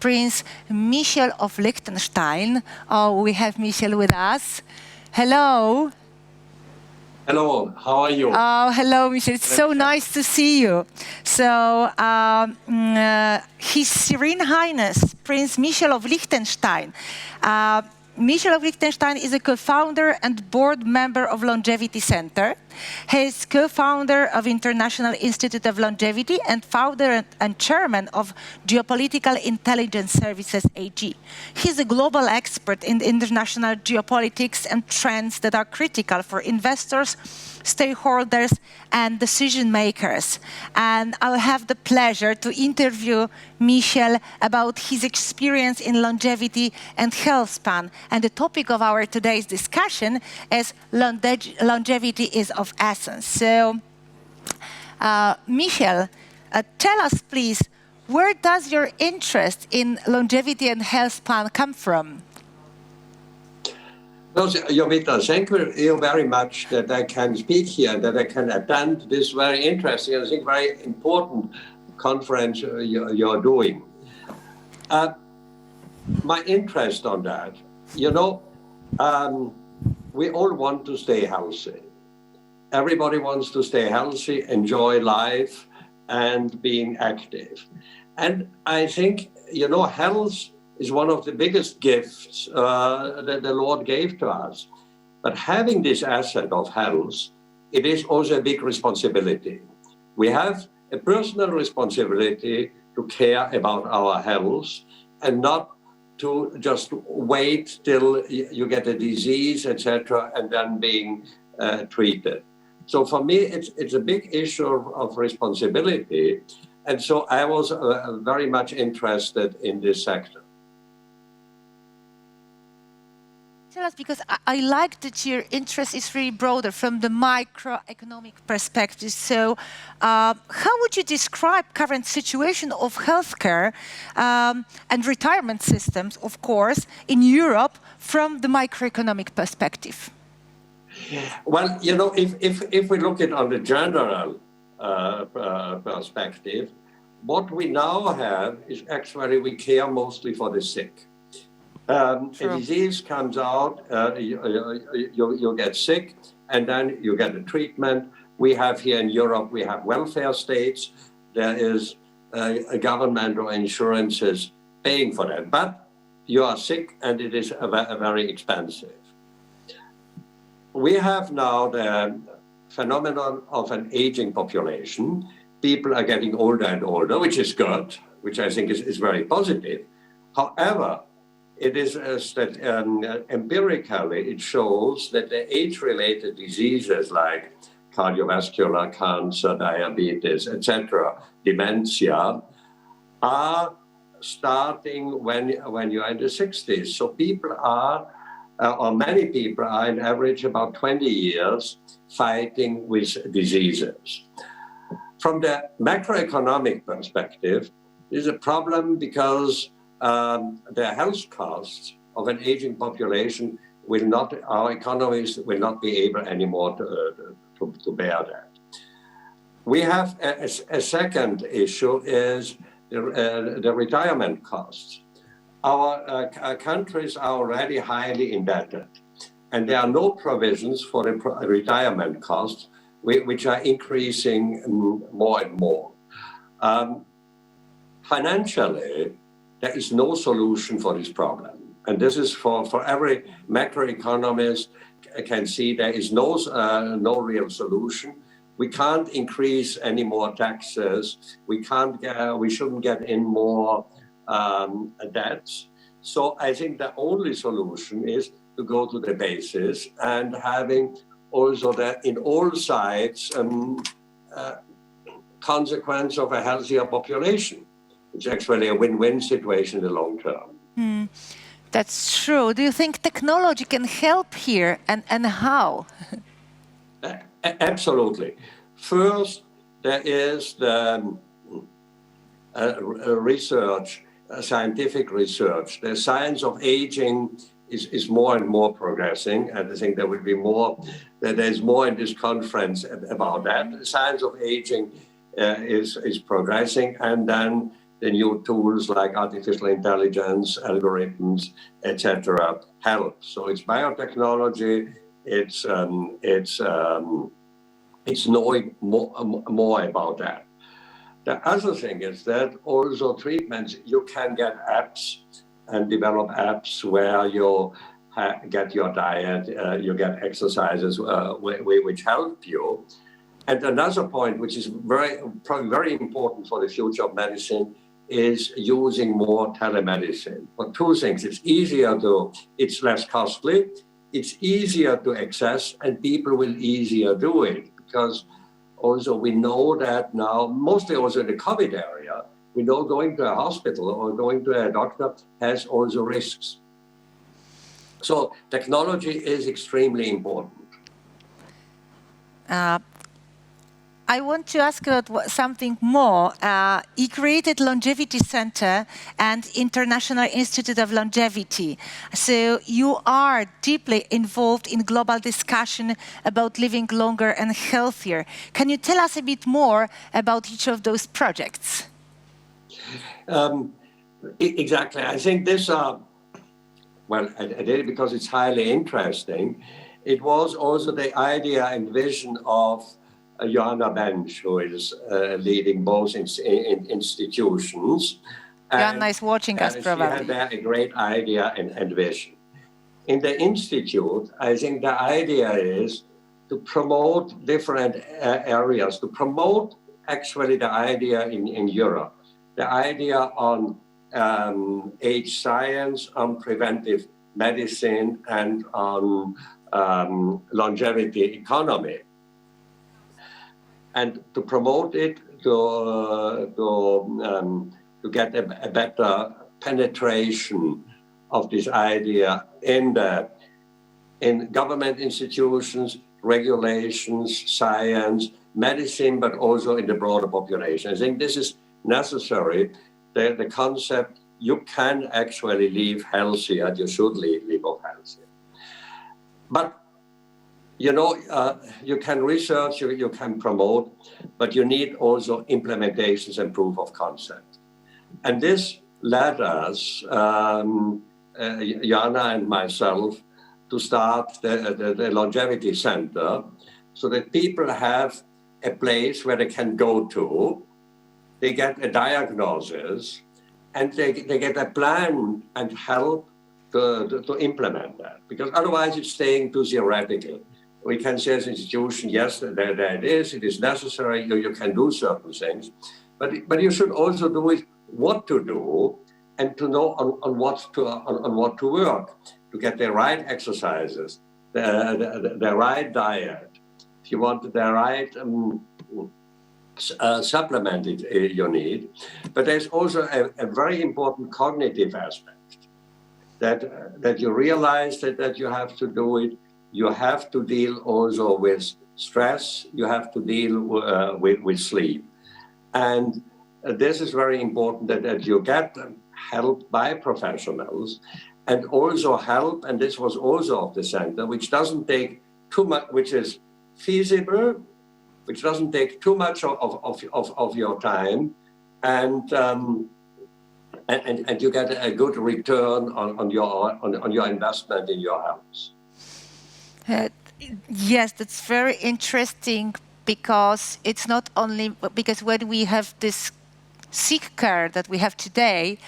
Prince Michael of Liechtenstein. Oh, we have Michael with us. Hello. Hello, how are you? Oh, hello, Michael. It's so nice to see you. So, His Serene Highness, Prince Michael of Liechtenstein. Michael of Liechtenstein is a co-founder and board member of Longevity Center. He is co-founder of International Institute of Longevity and founder and chairman of Geopolitical Intelligence Services AG. He's a global expert in international geopolitics and trends that are critical for investors, stakeholders, and decision makers. And I'll have the pleasure to interview Michael about his experience in longevity and health span. And the topic of our today's discussion is longevity is of essence. So, Michael, tell us, please, where does your interest in longevity and health span come from? Well, Jowita, thank you very much that I can speak here, that I can attend this very interesting, I think, very important conference you're doing. My interest on that, we all want to stay healthy. Everybody wants to stay healthy, enjoy life, and being active. And I think, health is one of the biggest gifts that the Lord gave to us. But having this asset of health, it is also a big responsibility. We have a personal responsibility to care about our health and not to just wait till you get a disease, etc., and then being treated. So for me, it's a big issue of responsibility. And so I was very much interested in this sector. Tell us, because I like that your interest is really broader from the microeconomic perspective. So how would you describe current situation of healthcare and retirement systems, of course, in Europe from the microeconomic perspective? Well, if we look at on the general perspective, what we now have is actually we care mostly for the sick. A disease comes out, you get sick, and then you get a treatment. We have here in Europe, we have welfare states. There is a government or insurances paying for that. But you are sick, and it is very expensive. We have now the phenomenon of an aging population. People are getting older and older, which is good, which I think is very positive. However, it is that empirically, it shows that the age-related diseases like cardiovascular cancer, diabetes, etc., dementia, are starting when you're in the 60s. So people are, or many people are on average about 20 years fighting with diseases. From the macroeconomic perspective, there's a problem because the health costs of an aging population will not, our economies will not be able anymore to bear that. We have a second issue is the retirement costs. Our countries are already highly indebted, and there are no provisions for the retirement costs, which are increasing more and more. Financially, there is no solution for this problem. And this is for every macroeconomist can see there is no real solution. We can't increase any more taxes. We shouldn't get in more debts. So I think the only solution is to go to the basis and having also that in all sides consequence of a healthier population. It's actually a win-win situation in the long term. That's true. Do you think technology can help here, and how? Absolutely. First, there is the research, scientific research. The science of aging is more and more progressing, and I think there will be more. There's more in this conference about that. The science of aging is progressing, and then the new tools like artificial intelligence, algorithms, etc. help. So it's biotechnology. It's knowing more about that. The other thing is that also treatments, you can get apps and develop apps where you get your diet, you get exercises which help you. And another point, which is probably very important for the future of medicine, is using more telemedicine. For two things, it's less costly, it's easier to access, and people will easier do it. Because also we know that now, mostly also in the COVID area, we know going to a hospital or going to a doctor has also risks. So technology is extremely important. I want to ask about something more. He created Longevity Center and International Institute of Longevity. So you are deeply involved in global discussion about living longer and healthier. Can you tell us a bit more about each of those projects? Exactly. I think this, well, I did it because it's highly interesting. It was also the idea and vision of Joanna Bench, who is leading both institutions. Joanna is watching us probably. She had there a great idea and vision. In the institute, I think the idea is to promote different areas, to promote actually the idea in Europe, the idea on age science, on preventive medicine, and on longevity economy. And to promote it, to get a better penetration of this idea in government institutions, regulations, science, medicine, but also in the broader population. I think this is necessary. The concept, you can actually live healthy and you should live healthy. But you know, you can research, you can promote, but you need also implementations and proof of concept. And this led us, Jana and myself, to start the Longevity Center so that people have a place where they can go to, they get a diagnosis, and they get a plan and help to implement that. Because otherwise it's staying too theoretical. We can say as an institution, yes, there it is necessary, you can do certain things, but you should also do it what to do and to know on what to work, to get the right exercises, the right diet. If you want the right supplement you need. But there's also a very important cognitive aspect that you realize that you have to do it. You have to deal also with stress. You have to deal with sleep. And this is very important that you get help by professionals and also help, and this was also of the center, which doesn't take too much, which is feasible, which doesn't take too much of your time, and you get a good return on your investment in your house. Yes, that's very interesting because it's not only because when we have this sick care that we have today,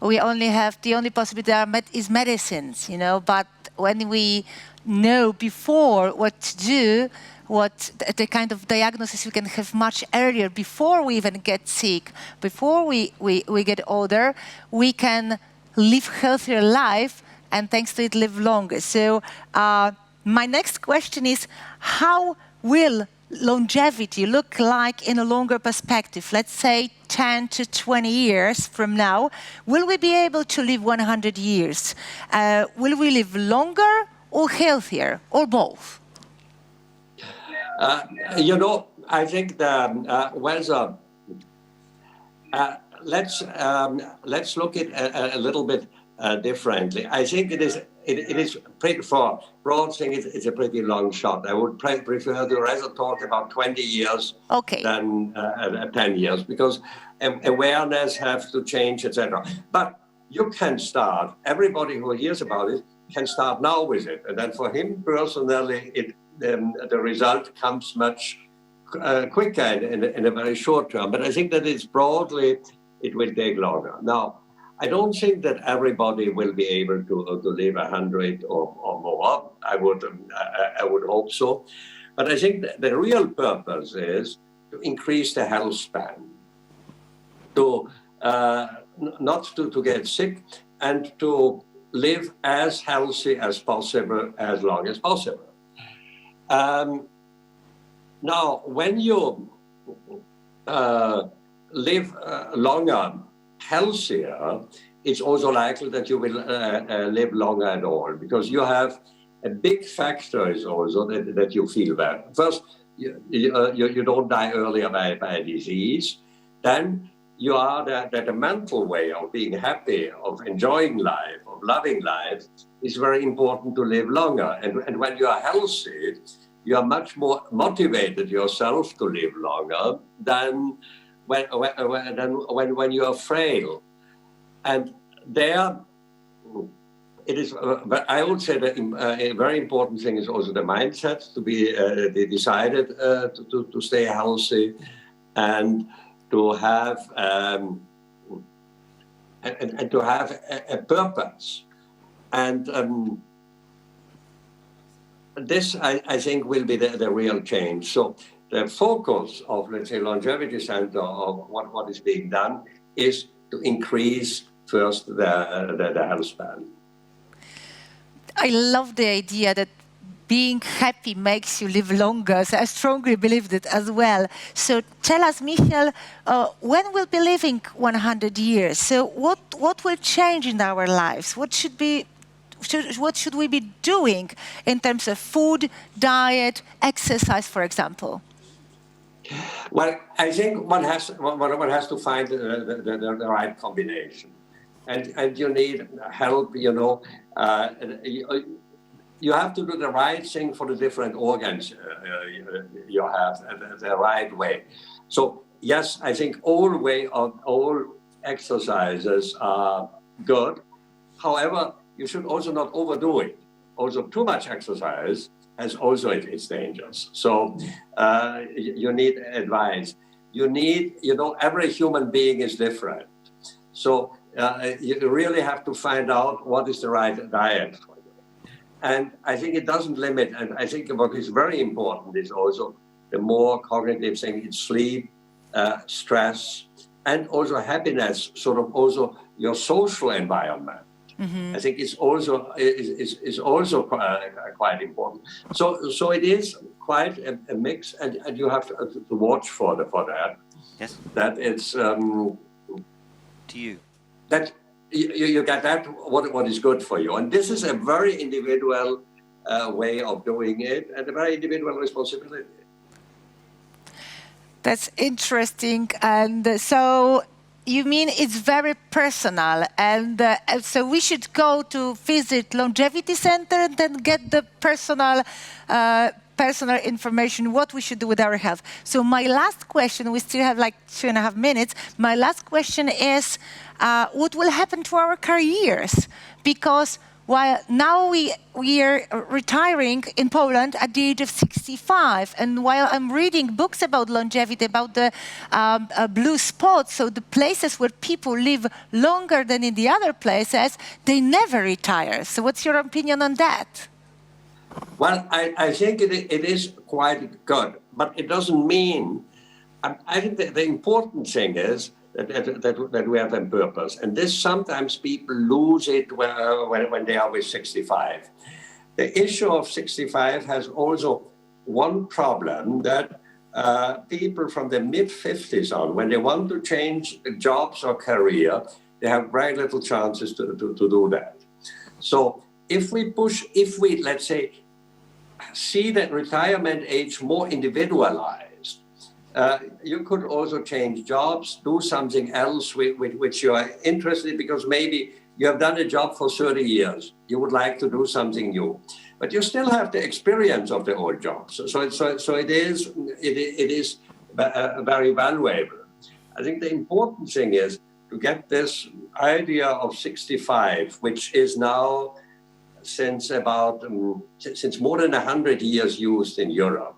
we only have the only possibility is medicines, you know. But when we know before what to do, what the kind of diagnosis we can have much earlier, before we even get sick, before we get older, we can live healthier life and thanks to it live longer. So my next question is, how will longevity look like in a longer perspective? Let's say 10 to 20 years from now. Will we be able to live 100 years? Will we live longer or healthier or both? You know, I think let's look at a little bit differently. I think it is pretty, for broad thing, it's a pretty long shot. I would prefer to rather talk about 20 years than 10 years, because awareness has to change, etc. But you can start, everybody who hears about it can start now with it. And then for him personally, the result comes much quicker in a very short term. But I think that it's broadly, it will take longer. Now, I don't think that everybody will be able to live 100 or more. I would hope so. But I think the real purpose is to increase the health span, to not to get sick, and to live as healthy as possible, as long as possible. Now, when you live longer, healthier, it's also likely that you will live longer at all, because you have a big factor is also that you feel better. First, you don't die earlier by disease. Then you are that the mental way of being happy, of enjoying life, of loving life is very important to live longer. And when you are healthy, you are much more motivated yourself to live longer than when you are frail. And there, it is. I would say that a very important thing is also the mindset, to be decided to stay healthy, and to have and to have a purpose. And this, I think, will be the real change. So the focus of, let's say, Longevity Center, of what is being done, is to increase first the health span. I love the idea that being happy makes you live longer. So I strongly believe that as well. So tell us, Michal, when we'll be living 100 years? So what will change in our lives? What should we be doing in terms of food, diet, exercise, for example? Well, I think one has to find the right combination, and you need help. You have to do the right thing for the different organs you have, the right way. So yes, I think all exercises are good. However, you should also not overdo it. Also, too much exercise has also its dangers. So you need advice. You need, every human being is different. So you really have to find out what is the right diet for you. And I think it doesn't limit. And I think what is very important is also the more cognitive thing, it's sleep, stress, and also happiness, sort of also your social environment. Mm-hmm. I think it's also quite important. So it is quite a mix, and you have to watch for that. Yes. That it's to you. That you get that what is good for you, and this is a very individual way of doing it, and a very individual responsibility. That's interesting, and so. You mean it's very personal, and so we should go to visit Longevity Center and then get the personal information, what we should do with our health. So my last question, we still have like 2.5 minutes. My last question is, what will happen to our careers? Because while now we are retiring in Poland at the age of 65, and while I'm reading books about longevity, about the blue spots, so the places where people live longer than in the other places, they never retire. So what's your opinion on that? Well, I think it is quite good, but it doesn't mean, I think the important thing is that we have a purpose. And this, sometimes people lose it when they are with 65. The issue of 65 has also one problem, that people from the mid-50s on, when they want to change jobs or career, they have very little chances to do that. So if we, let's say, see that retirement age more individualized, you could also change jobs, do something else with which you are interested, because maybe you have done a job for 30 years. You would like to do something new, but you still have the experience of the old job. So it is very valuable. I think the important thing is to get this idea of 65, which is now since more than 100 years used in Europe.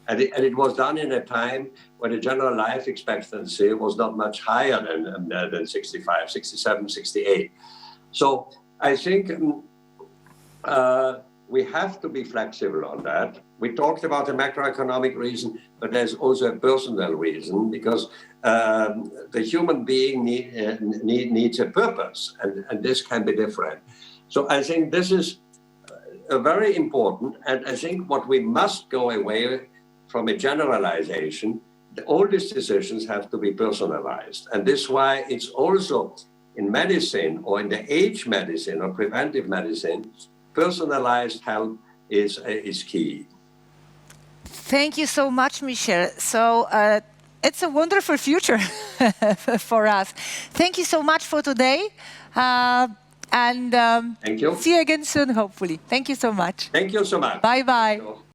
And it was done in a time when the general life expectancy was not much higher than 65, 67, 68. So I think we have to be flexible on that. We talked about the macroeconomic reason, but there's also a personal reason, because the human being needs a purpose, and this can be different. So I think this is very important, and I think what we must go away from a generalization, all these decisions have to be personalized. And this is why it's also in medicine, or in the age medicine or preventive medicine, personalized help is key. Thank you so much, Michel. So it's a wonderful future for us. Thank you so much for today. And Thank you. see you again soon, hopefully. Thank you so much. Thank you so much. Bye-bye.